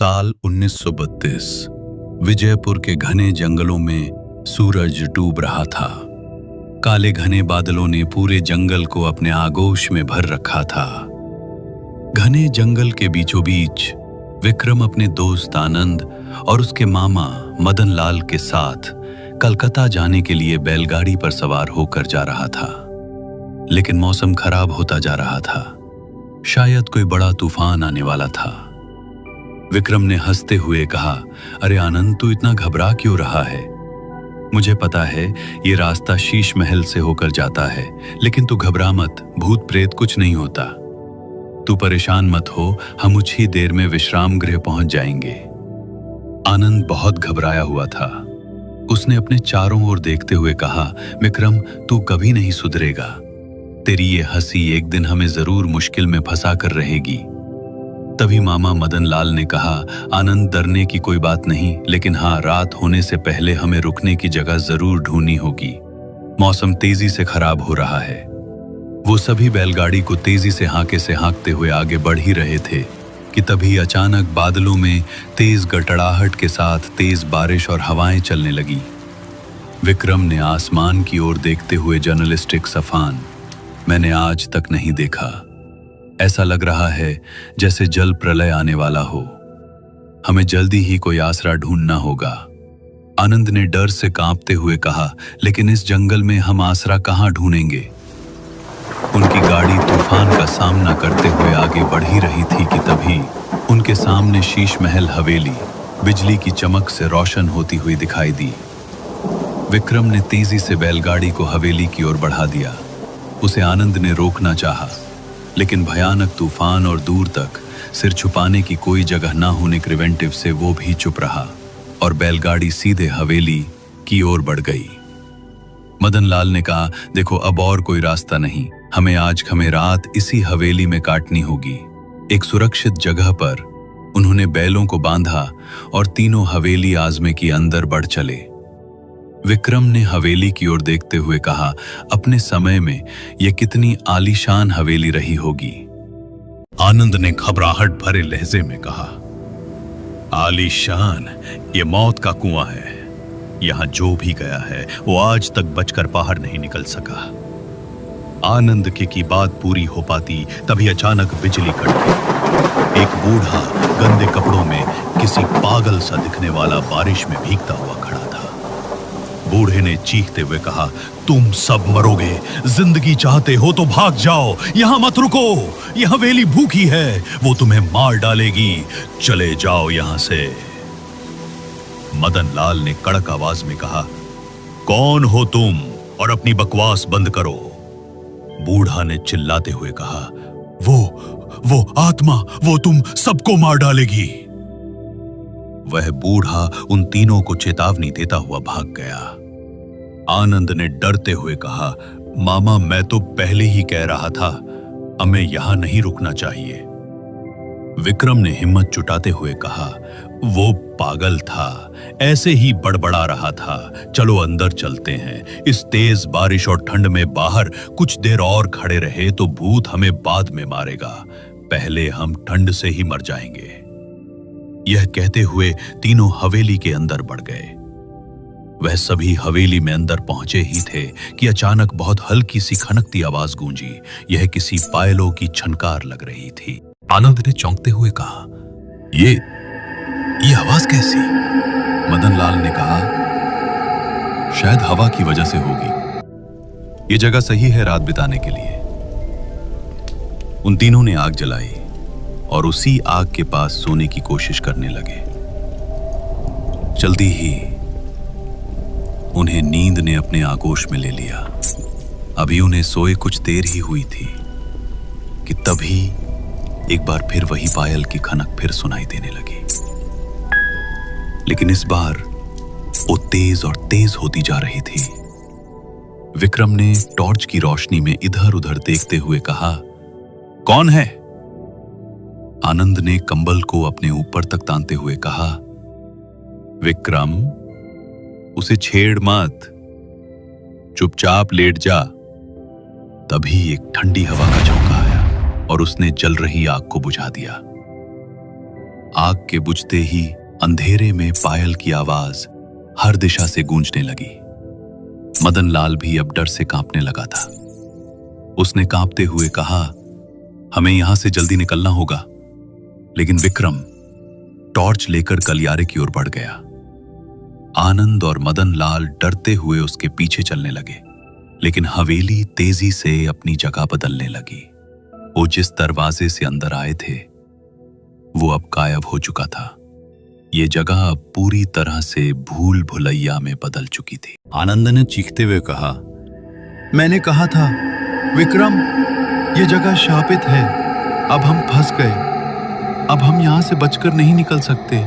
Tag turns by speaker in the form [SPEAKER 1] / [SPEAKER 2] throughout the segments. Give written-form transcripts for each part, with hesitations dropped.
[SPEAKER 1] साल 1932 विजयपुर के घने जंगलों में सूरज डूब रहा था। काले घने बादलों ने पूरे जंगल को अपने आगोश में भर रखा था। घने जंगल के बीचों बीच विक्रम अपने दोस्त आनंद और उसके मामा मदन लाल के साथ कलकत्ता जाने के लिए बैलगाड़ी पर सवार होकर जा रहा था। लेकिन मौसम खराब होता जा रहा था। शायद कोई बड़ा तूफान आने वाला था। विक्रम ने हंसते हुए कहा, अरे आनंद, तू इतना घबरा क्यों रहा है? मुझे पता है ये रास्ता शीश महल से होकर जाता है, लेकिन तू घबरा मत, भूत प्रेत कुछ नहीं होता। तू परेशान मत हो, हम कुछ ही देर में विश्राम गृह पहुंच जाएंगे। आनंद बहुत घबराया हुआ था। उसने अपने चारों ओर देखते हुए कहा, विक्रम, तू कभी नहीं सुधरेगा। तेरी ये हंसी एक दिन हमें जरूर मुश्किल में फंसा कर रहेगी। तभी मामा मदन लाल ने कहा, आनंद, डरने की कोई बात नहीं, लेकिन हाँ, रात होने से पहले हमें रुकने की जगह जरूर ढूंढनी होगी। मौसम तेजी से खराब हो रहा है। वो सभी बैलगाड़ी को तेजी से हाँकते हुए आगे बढ़ ही रहे थे कि तभी अचानक बादलों में तेज गड़गड़ाहट के साथ तेज बारिश और हवाएं चलने लगी। विक्रम ने आसमान की ओर देखते हुए जर्नलिस्टिक सफान, मैंने आज तक नहीं देखा। ऐसा लग रहा है जैसे जल प्रलय आने वाला हो। हमें जल्दी ही कोई आसरा ढूंढना होगा। आनंद ने डर से कांपते हुए कहा, लेकिन इस जंगल में हम आसरा कहां ढूंढेंगे? उनकी गाड़ी तूफान का सामना करते हुए आगे बढ़ ही रही थी कि तभी उनके सामने शीश महल हवेली बिजली की चमक से रोशन होती हुई दिखाई दी। विक्रम ने तेजी से बैलगाड़ी को हवेली की ओर बढ़ा दिया। उसे आनंद ने रोकना चाहा, लेकिन भयानक तूफान और दूर तक सिर छुपाने की कोई जगह ना होने के प्रिवेंटिव से वो भी चुप रहा और बैलगाड़ी सीधे हवेली की ओर बढ़ गई। मदन लाल ने कहा, देखो, अब और कोई रास्ता नहीं, हमें रात इसी हवेली में काटनी होगी। एक सुरक्षित जगह पर उन्होंने बैलों को बांधा और तीनों हवेली आजमे की अंदर बढ़ चले। विक्रम ने हवेली की ओर देखते हुए कहा, अपने समय में यह कितनी आलीशान हवेली रही होगी।
[SPEAKER 2] आनंद ने घबराहट भरे लहजे में कहा, आलीशान? ये मौत का कुआं है। यहां जो भी गया है वो आज तक बचकर बाहर नहीं निकल सका। आनंद की बात पूरी हो पाती तभी अचानक बिजली कड़की। एक बूढ़ा गंदे कपड़ों में किसी पागल सा दिखने वाला बारिश में भीगता हुआ खड़ा था। बूढ़े ने चीखते हुए कहा, तुम सब मरोगे। जिंदगी चाहते हो तो भाग जाओ, यहां मत रुको। यह हवेली भूखी है, वो तुम्हें मार डालेगी। चले जाओ यहां से। मदन लाल ने कड़क आवाज में कहा, कौन हो तुम और अपनी बकवास बंद करो। बूढ़ा ने चिल्लाते हुए कहा, वो आत्मा, वो तुम सबको मार डालेगी। वह बूढ़ा उन तीनों को चेतावनी देता हुआ भाग गया। आनंद ने डरते हुए कहा, मामा, मैं तो पहले ही कह रहा था, हमें यहां नहीं रुकना चाहिए। विक्रम ने हिम्मत जुटाते हुए कहा, वो पागल था, ऐसे ही बड़बड़ा रहा था। चलो अंदर चलते हैं। इस तेज बारिश और ठंड में बाहर कुछ देर और खड़े रहे तो भूत हमें बाद में मारेगा। पहले हम ठंड से ही मर जाएंगे। यह कहते हुए तीनों हवेली के अंदर बढ़ गए। वह सभी हवेली में अंदर पहुंचे ही थे कि अचानक बहुत हल्की सी खनकती आवाज गूंजी। यह किसी पायलों की छनकार लग रही थी। आनंद ने चौंकते हुए कहा, ये आवाज कैसी? मदन लाल ने कहा, शायद हवा की वजह से होगी। ये जगह सही है रात बिताने के लिए। उन तीनों ने आग जलाई और उसी आग के पास सोने की कोशिश करने लगे। जल्दी ही उन्हें नींद ने अपने आगोश में ले लिया। अभी उन्हें सोए कुछ देर ही हुई थी कि तभी एक बार फिर वही पायल की खनक फिर सुनाई देने लगी। लेकिन इस बार वो तेज और तेज होती जा रही थी। विक्रम ने टॉर्च की रोशनी में इधर उधर देखते हुए कहा, कौन है? आनंद ने कंबल को अपने ऊपर तक तानते हुए कहा, विक्रम, उसे छेड़ मत, चुपचाप लेट जा। तभी एक ठंडी हवा का झोंका आया और उसने जल रही आग को बुझा दिया।
[SPEAKER 1] आग के बुझते ही अंधेरे में पायल की आवाज हर दिशा से गूंजने लगी। मदन लाल भी अब डर से कांपने लगा था। उसने कांपते हुए कहा, हमें यहां से जल्दी निकलना होगा। लेकिन विक्रम टॉर्च लेकर गलियारे की ओर बढ़ गया। आनंद और मदन लाल डरते हुए उसके पीछे चलने लगे, लेकिन हवेली तेजी से अपनी जगह बदलने लगी। वो जिस दरवाजे से अंदर आए थे वो अब गायब हो चुका था। ये जगह अब पूरी तरह से भूल भुलैया में बदल चुकी थी।
[SPEAKER 3] आनंद ने चीखते हुए कहा, मैंने कहा था विक्रम, ये जगह शापित है। अब हम फंस गए। अब हम यहां से बचकर नहीं निकल सकते।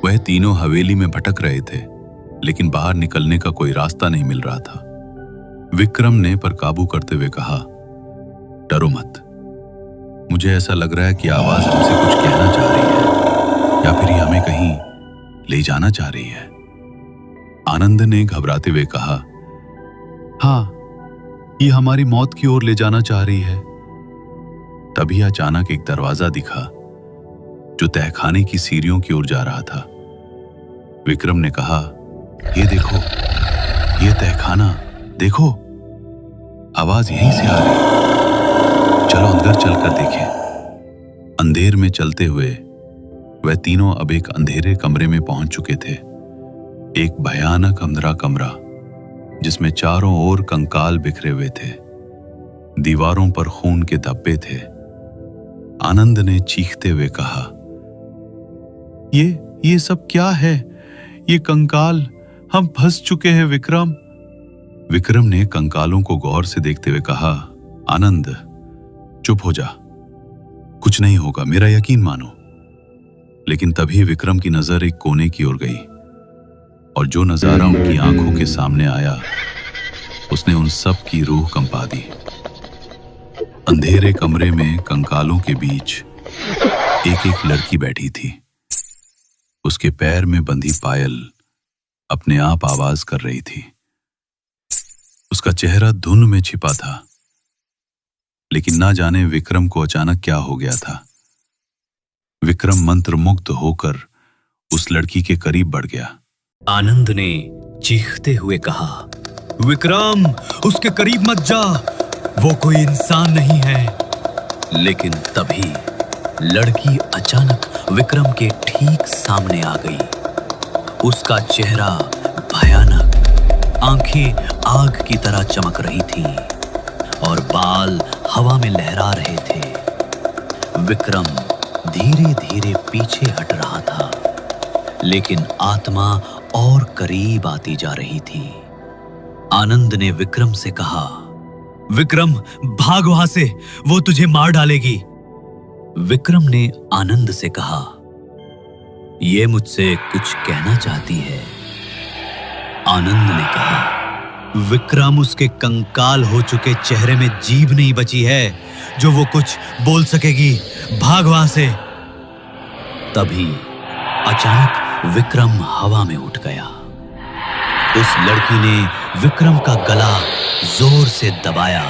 [SPEAKER 1] वह तीनों हवेली में भटक रहे थे, लेकिन बाहर निकलने का कोई रास्ता नहीं मिल रहा था। विक्रम ने पर काबू करते हुए कहा, डरो मत। मुझे ऐसा लग रहा है कि आवाज हमसे कुछ कहना चाह रही है, या फिर ये हमें कहीं ले जाना चाह रही है। आनंद ने घबराते हुए कहा,
[SPEAKER 3] हाँ, ये हमारी मौत की ओर ले जाना चाह रही है।
[SPEAKER 1] तभी अचानक एक दरवाजा दिखा जो तहखाने की सीढ़ियों की ओर जा रहा था। विक्रम ने कहा, ये देखो, ये तहखाना देखो, आवाज यहीं से आ रही। चलो अंदर चलकर देखें। अंधेर में चलते हुए वह तीनों अब एक अंधेरे कमरे में पहुंच चुके थे। एक भयानक अंधेरा कमरा जिसमें चारों ओर कंकाल बिखरे हुए थे। दीवारों पर खून के धब्बे थे। आनंद ने चीखते हुए कहा,
[SPEAKER 3] ये सब क्या है? ये कंकाल, हम फंस चुके हैं विक्रम।
[SPEAKER 1] विक्रम ने कंकालों को गौर से देखते हुए कहा, आनंद चुप हो जा, कुछ नहीं होगा, मेरा यकीन मानो। लेकिन तभी विक्रम की नजर एक कोने की ओर गई, और जो नजारा उनकी आंखों के सामने आया उसने उन सब की रूह कंपा दी। अंधेरे कमरे में कंकालों के बीच एक एक लड़की बैठी थी। उसके पैर में बंधी पायल अपने आप आवाज कर रही थी। उसका चेहरा धुंध में छिपा था, लेकिन ना जाने विक्रम को अचानक क्या हो गया था। विक्रम मंत्रमुग्ध होकर उस लड़की के करीब बढ़ गया।
[SPEAKER 4] आनंद ने चीखते हुए कहा, विक्रम, उसके करीब मत जा, वो कोई इंसान नहीं है। लेकिन तभी लड़की अचानक विक्रम के ठीक सामने आ गई। उसका चेहरा भयानक, आंखें आग की तरह चमक रही थीं और बाल हवा में लहरा रहे थे। विक्रम धीरे धीरे पीछे हट रहा था, लेकिन आत्मा और करीब आती जा रही थी। आनंद ने विक्रम से कहा, विक्रम, भाग वहां से, वो तुझे मार डालेगी। विक्रम ने आनंद से कहा, ये मुझसे कुछ कहना चाहती है। आनंद ने कहा, विक्रम, उसके कंकाल हो चुके चेहरे में जीभ नहीं बची है जो वो कुछ बोल सकेगी, भाग वहां से। तभी अचानक विक्रम हवा में उठ गया। उस लड़की ने विक्रम का गला जोर से दबाया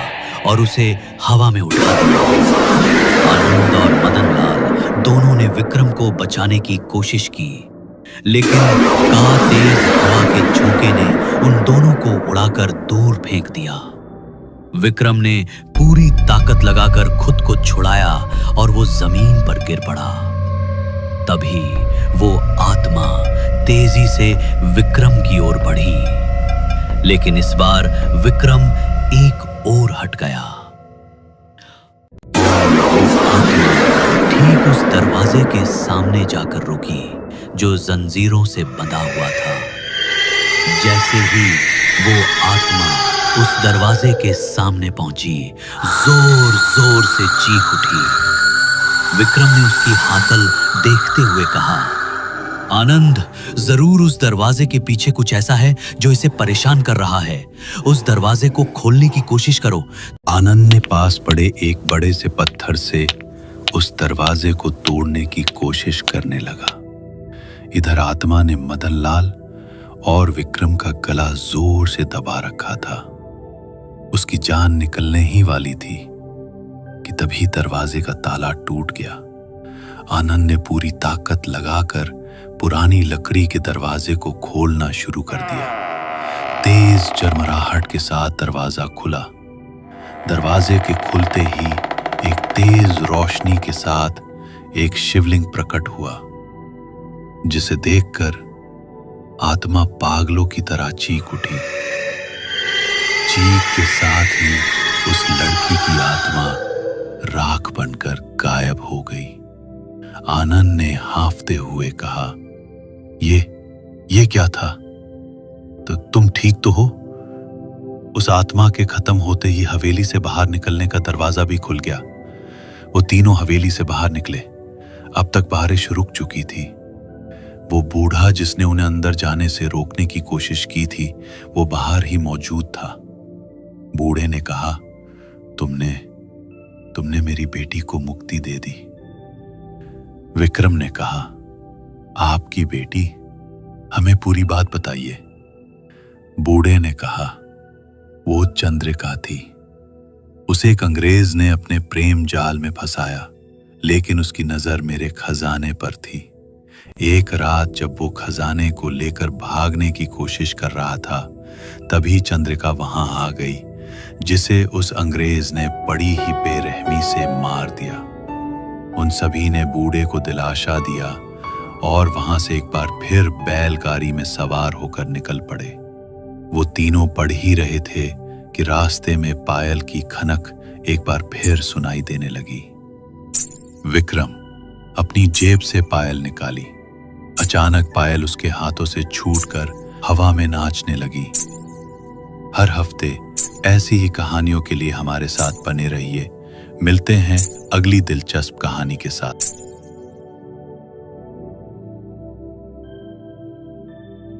[SPEAKER 4] और उसे हवा में उठा दिया। आनंद और मदन लाल दोनों ने विक्रम को बचाने की कोशिश की, लेकिन तेज हवा के झोंके ने उन दोनों को उड़ाकर दूर फेंक दिया। विक्रम ने पूरी ताकत लगाकर खुद को छुड़ाया और वो जमीन पर गिर पड़ा। तभी वो आत्मा तेजी से विक्रम की ओर बढ़ी, लेकिन इस बार विक्रम एक ओर हट गया। ठीक उस दरवाजे के सामने जाकर रुकी जो जंजीरों से बंधा हुआ था। जैसे ही वो आत्मा उस दरवाजे के सामने पहुंची, जोर जोर से चीख उठी। विक्रम ने उसकी हाकल देखते हुए कहा, आनंद, जरूर उस दरवाजे के पीछे कुछ ऐसा है जो इसे परेशान कर रहा है। उस दरवाजे को खोलने की कोशिश करो।
[SPEAKER 1] आनंद ने पास पड़े एक बड़े से पत्थर से उस दरवाजे को तोड़ने की कोशिश करने लगा। इधर आत्मा ने मदन लाल और विक्रम का गला जोर से दबा रखा था। उसकी जान निकलने ही वाली थी कि तभी दरवाजे का ताला टूट गया।
[SPEAKER 3] आनंद ने पूरी ताकत लगाकर पुरानी लकड़ी के दरवाजे को खोलना शुरू कर दिया। तेज चरमराहट के साथ दरवाजा खुला। दरवाजे के खुलते ही एक तेज रोशनी के साथ एक शिवलिंग प्रकट हुआ, जिसे देखकर आत्मा पागलों की तरह चीख उठी। चीख के साथ ही उस लड़की की आत्मा राख बनकर गायब हो गई। आनंद ने हांफते हुए कहा, ये क्या था? तो तुम ठीक तो हो? उस आत्मा के खत्म होते ही हवेली से बाहर निकलने का दरवाजा भी खुल गया। वो तीनों हवेली से बाहर निकले। अब तक बारिश रुक चुकी थी। वो बूढ़ा जिसने उन्हें अंदर जाने से रोकने की कोशिश की थी, वो बाहर ही मौजूद था। बूढ़े ने कहा, तुमने मेरी बेटी को मुक्ति दे दी। विक्रम ने कहा, आपकी बेटी? हमें पूरी बात बताइए। बूढ़े ने कहा, वो चंद्रिका थी। उसे एक अंग्रेज ने अपने प्रेम जाल में फंसाया, लेकिन उसकी नजर मेरे खजाने पर थी। एक रात जब वो खजाने को लेकर भागने की कोशिश कर रहा था, तभी चंद्रिका वहां आ गई, जिसे उस अंग्रेज ने बड़ी ही बेरहमी से मार दिया। उन सभी ने बूढ़े को दिलासा दिया और वहां से एक बार फिर बैलगाड़ी में सवार होकर निकल पड़े। वो तीनों पढ़ ही रहे थे कि रास्ते में पायल की खनक एक बार फिर सुनाई देने लगी। विक्रम अपनी जेब से पायल निकाली। अचानक पायल उसके हाथों से छूटकर हवा में नाचने लगी। हर हफ्ते ऐसी ही कहानियों के लिए हमारे साथ बने रहिए। मिलते हैं अगली दिलचस्प कहानी के साथ।